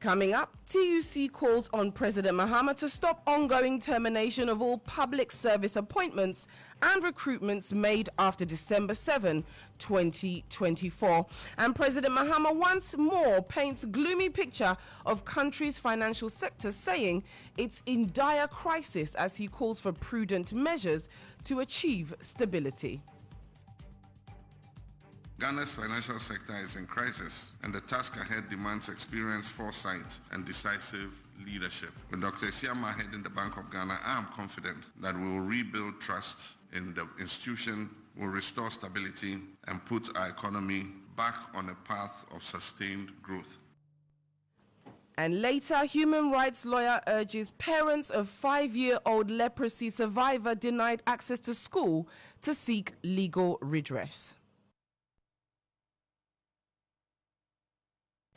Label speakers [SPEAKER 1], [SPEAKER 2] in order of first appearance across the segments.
[SPEAKER 1] Coming up, TUC calls on President Mahama to stop ongoing termination of all public service appointments and recruitments made after December 7, 2024. And President Mahama once more paints a gloomy picture of country's financial sector, saying it's in dire crisis as he calls for prudent measures to achieve stability.
[SPEAKER 2] Ghana's financial sector is in crisis, and the task ahead demands experience, foresight, and decisive leadership. With Dr. Isiama heading the Bank of Ghana, I am confident that we will rebuild trust in the institution, will restore stability, and put our economy back on a path of sustained growth.
[SPEAKER 1] And later, human rights lawyer urges parents of 5-year-old leprosy survivor denied access to school to seek legal redress.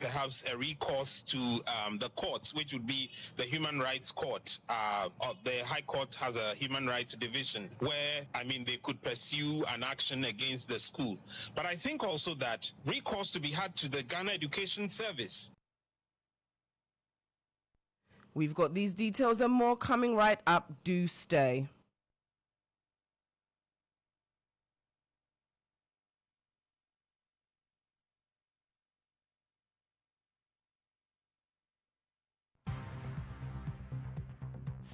[SPEAKER 3] Perhaps a recourse to the courts, which would be the Human Rights Court. The High Court has a Human Rights Division where, they could pursue an action against the school. But I think also that recourse to be had to the Ghana Education Service.
[SPEAKER 1] We've got these details and more coming right up. Do stay.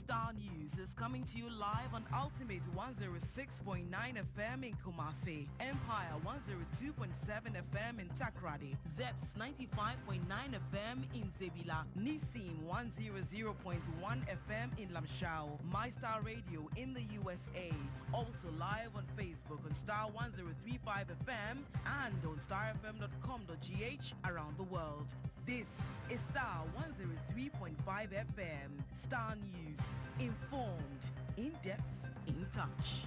[SPEAKER 1] Starr News is coming to you live on Ultimate 106.9 FM in Kumasi, Empire 102.7 FM in Takrady, Zeps 95.9 FM in Zebila, Nissim 100.1 FM in Lamshao, MyStar Radio in the USA, also live on Facebook on Starr 103.5 FM and on starfm.com.gh around the world. This is Starr 103.5 FM. Starr News. Informed, in-depth, in touch.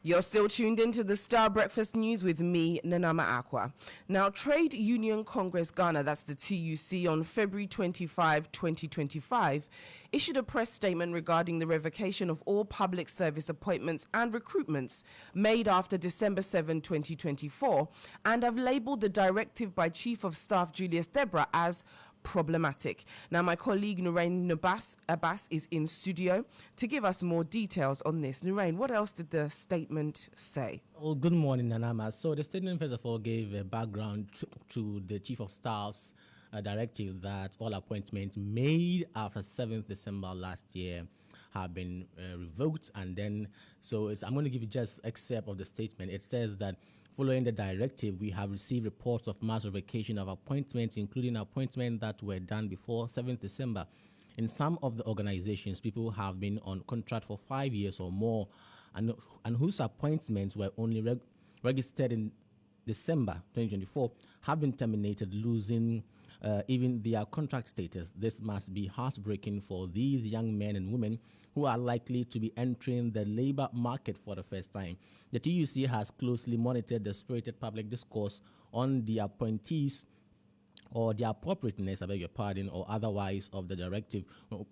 [SPEAKER 1] You're still tuned into the Starr Breakfast News with me, Nanama Acquah. Now, Trade Union Congress Ghana, that's the TUC, on February 25, 2025, issued a press statement regarding the revocation of all public service appointments and recruitments made after December 7, 2024, and have labelled the directive by Chief of Staff Julius Debra as problematic. Now, my colleague Nurain Abbas is in studio to give us more details on this. Nurain, what else did the statement say?
[SPEAKER 4] Well, good morning, Nanama. So the statement, first of all, gave a background to the Chief of Staff's directive that all appointments made after 7th December last year have been revoked. And then, I'm going to give you just an excerpt of the statement. It says that following the directive, we have received reports of mass revocation of appointments, including appointments that were done before 7th December. In some of the organizations, people have been on contract for 5 years or more, and whose appointments were only registered in December 2024 have been terminated, losing even their contract status. This must be heartbreaking for these young men and women who are likely to be entering the labor market for the first time. The TUC has closely monitored the spirited public discourse on the appointees or the appropriateness, or otherwise of the directive.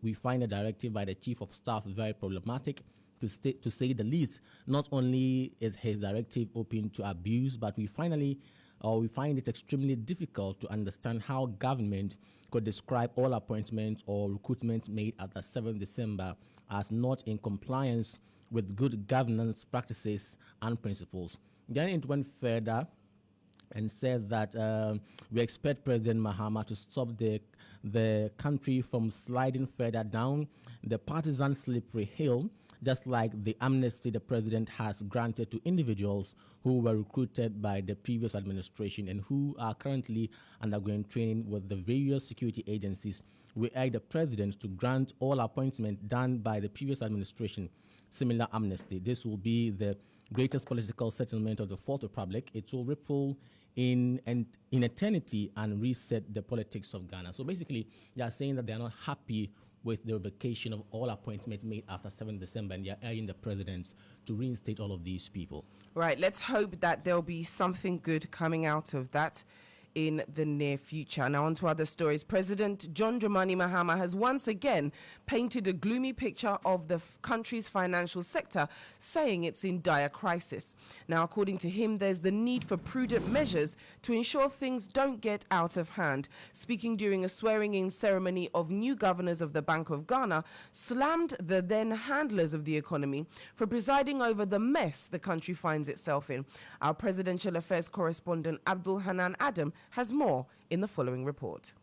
[SPEAKER 4] We find the directive by the Chief of Staff very problematic, to say the least. Not only is his directive open to abuse, but we find it extremely difficult to understand how government could describe all appointments or recruitments made after 7th December as not in compliance with good governance practices and principles. Then it went further and said that we expect President Mahama to stop the country from sliding further down the partisan slippery hill, just like the amnesty the president has granted to individuals who were recruited by the previous administration and who are currently undergoing training with the various security agencies. We urge the president to grant all appointments done by the previous administration similar amnesty. This will be the greatest political settlement of the Fourth Republic. It will ripple in eternity and reset the politics of Ghana. So basically, they are saying that they are not happy with the revocation of all appointments made after 7th December, and they are urging the president to reinstate all of these people.
[SPEAKER 5] Right, let's hope that there'll be something good coming out of that in the near future. Now on to other stories. President John Dramani Mahama has once again painted a gloomy picture of the country's financial sector, saying it's in dire crisis. Now, according to him, there's the need for prudent measures to ensure things don't get out of hand. Speaking during a swearing-in ceremony of new governors of the Bank of Ghana, slammed the then handlers of the economy for presiding over the mess the country finds itself in. Our presidential affairs correspondent Abdul Hanan Adam has more in the following report.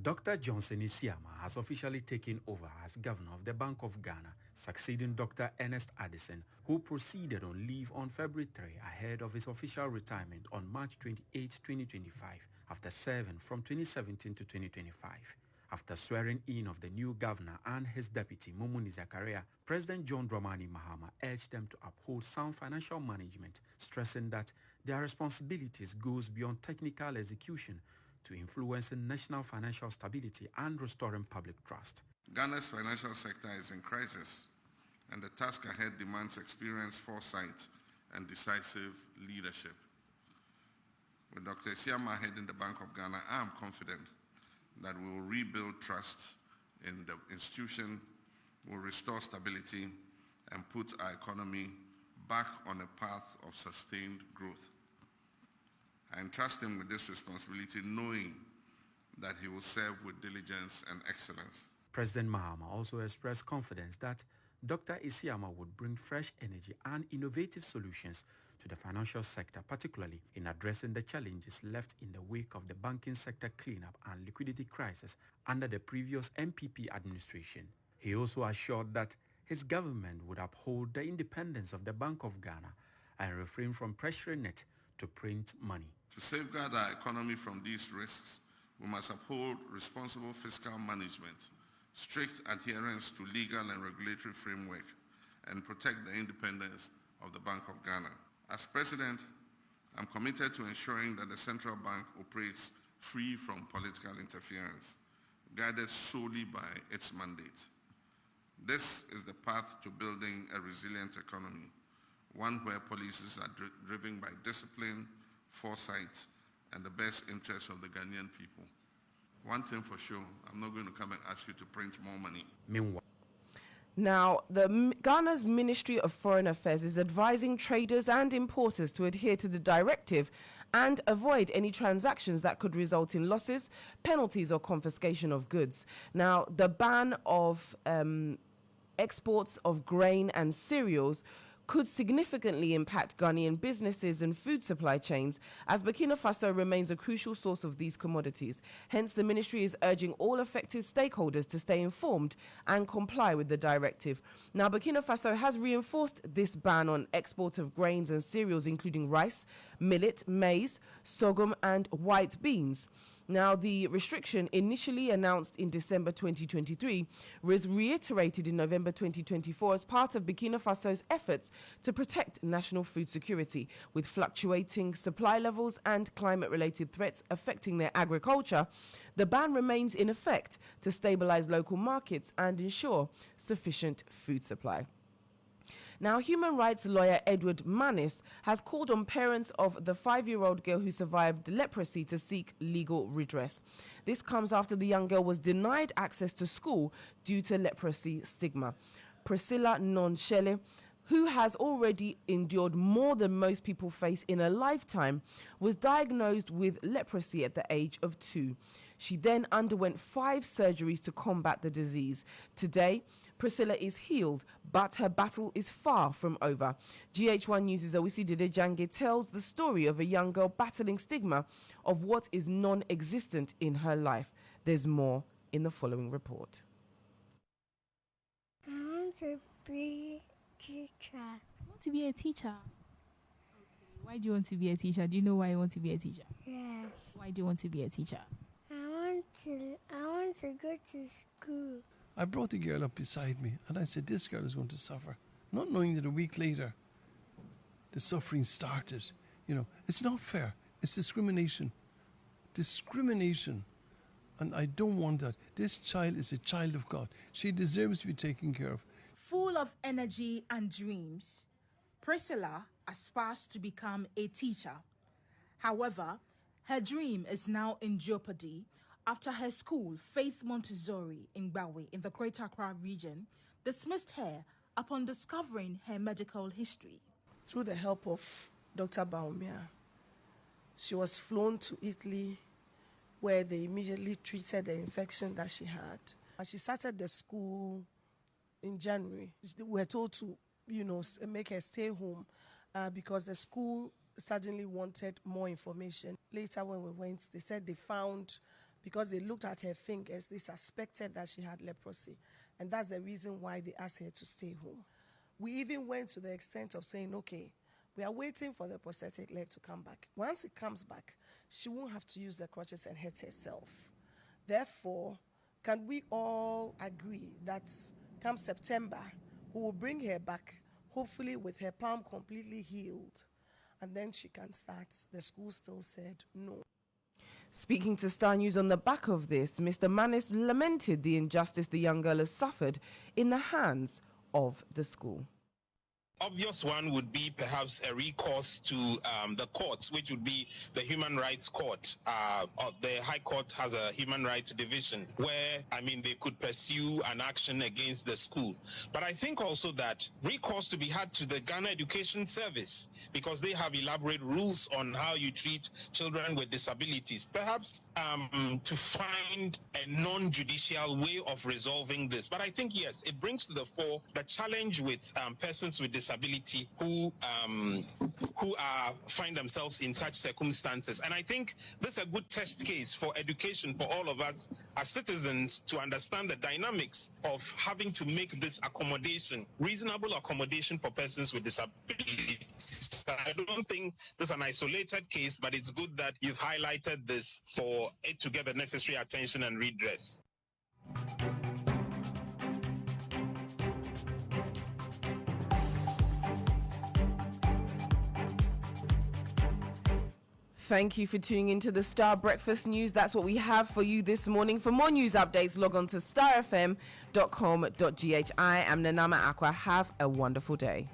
[SPEAKER 6] Dr. Johnson Isiama has officially taken over as governor of the Bank of Ghana, succeeding Dr. Ernest Addison, who proceeded on leave on February 3 ahead of his official retirement on March 28, 2025, after serving from 2017 to 2025. After swearing in of the new governor and his deputy, Mumuni Zakaria, President John Dramani Mahama urged them to uphold sound financial management, stressing that their responsibilities goes beyond technical execution to influencing national financial stability and restoring public trust.
[SPEAKER 2] Ghana's financial sector is in crisis, and the task ahead demands experience, foresight, and decisive leadership. With Dr. Isiama heading the Bank of Ghana, I am confident that we will rebuild trust in the institution, will restore stability, and put our economy back on a path of sustained growth. I entrust him with this responsibility, knowing that he will serve with diligence and excellence.
[SPEAKER 6] President Mahama also expressed confidence that Dr. Isiama would bring fresh energy and innovative solutions to the financial sector, particularly in addressing the challenges left in the wake of the banking sector cleanup and liquidity crisis under the previous MPP administration. He also assured that his government would uphold the independence of the Bank of Ghana and refrain from pressuring it to print money.
[SPEAKER 2] To safeguard our economy from these risks, we must uphold responsible fiscal management, strict adherence to legal and regulatory framework, and protect the independence of the Bank of Ghana. As President, I'm committed to ensuring that the central bank operates free from political interference, guided solely by its mandate. This is the path to building a resilient economy, one where policies are driven by discipline, foresight, and the best interests of the Ghanaian people. One thing for sure, I'm not going to come and ask you to print more money.
[SPEAKER 6] Meanwhile,
[SPEAKER 5] now, Ghana's Ministry of Foreign Affairs is advising traders and importers to adhere to the directive and avoid any transactions that could result in losses, penalties, or confiscation of goods. Now, the ban of exports of grain and cereals could significantly impact Ghanaian businesses and food supply chains, as Burkina Faso remains a crucial source of these commodities. Hence, the ministry is urging all affected stakeholders to stay informed and comply with the directive. Now, Burkina Faso has reinforced this ban on export of grains and cereals, including rice, millet, maize, sorghum, and white beans. Now, the restriction, initially announced in December 2023, was reiterated in November 2024 as part of Burkina Faso's efforts to protect national food security. With fluctuating supply levels and climate-related threats affecting their agriculture, the ban remains in effect to stabilize local markets and ensure sufficient food supply. Now, human rights lawyer Edward Manis has called on parents of the 5-year-old girl who survived leprosy to seek legal redress. This comes after the young girl was denied access to school due to leprosy stigma. Priscilla Nonchele, who has already endured more than most people face in a lifetime, was diagnosed with leprosy at the age of 2. She then underwent 5 surgeries to combat the disease. Today, Priscilla is healed, but her battle is far from over. GH1 News' Awisi Dede Jange tells the story of a young girl battling stigma of what is non-existent in her life. There's more in the following report.
[SPEAKER 7] I want to be a teacher.
[SPEAKER 8] You want to be a teacher? Okay. Why do you want to be a teacher? Do you know why you want to be a teacher?
[SPEAKER 7] Yes.
[SPEAKER 8] Why do you want to be a teacher?
[SPEAKER 7] I want to go to school.
[SPEAKER 9] I brought the girl up beside me and I said, this girl is going to suffer. Not knowing that a week later, the suffering started. You know, it's not fair. It's discrimination. Discrimination And I don't want that. This child is a child of God. She deserves to be taken care of.
[SPEAKER 10] Full of energy and dreams, Priscilla aspires to become a teacher. However, her dream is now in jeopardy after her school, Faith Montessori in Bawe, in the Greater Accra region, dismissed her upon discovering her medical history.
[SPEAKER 11] Through the help of Dr. Baumia, she was flown to Italy, where they immediately treated the infection that she had. And she started the school in January. We were told to, make her stay home because the school suddenly wanted more information. Later when we went, they said they found, because they looked at her fingers, they suspected that she had leprosy. And that's the reason why they asked her to stay home. We even went to the extent of saying, okay, we are waiting for the prosthetic leg to come back. Once it comes back, she won't have to use the crutches and hurt herself. Therefore, can we all agree that come September, we will bring her back, hopefully with her palm completely healed, and then she can start? The school still said no.
[SPEAKER 5] Speaking to Star News on the back of this, Mr. Manis lamented the injustice the young girl has suffered in the hands of the school.
[SPEAKER 3] Obvious one would be perhaps a recourse to the courts, which would be the Human Rights Court. The High Court has a Human Rights Division where, they could pursue an action against the school. But I think also that recourse to be had to the Ghana Education Service, because they have elaborate rules on how you treat children with disabilities. Perhaps to find a non-judicial way of resolving this. But I think, yes, it brings to the fore the challenge with persons with disability who find themselves in such circumstances. And I think this is a good test case for education for all of us as citizens to understand the dynamics of having to make this accommodation, reasonable accommodation for persons with disabilities. I don't think this is an isolated case, but it's good that you've highlighted this for it to get the necessary attention and redress.
[SPEAKER 5] Thank you for tuning into the Star Breakfast News. That's what we have for you this morning. For more news updates, log on to starfm.com.gh. I am Nanama Acquah. Have a wonderful day.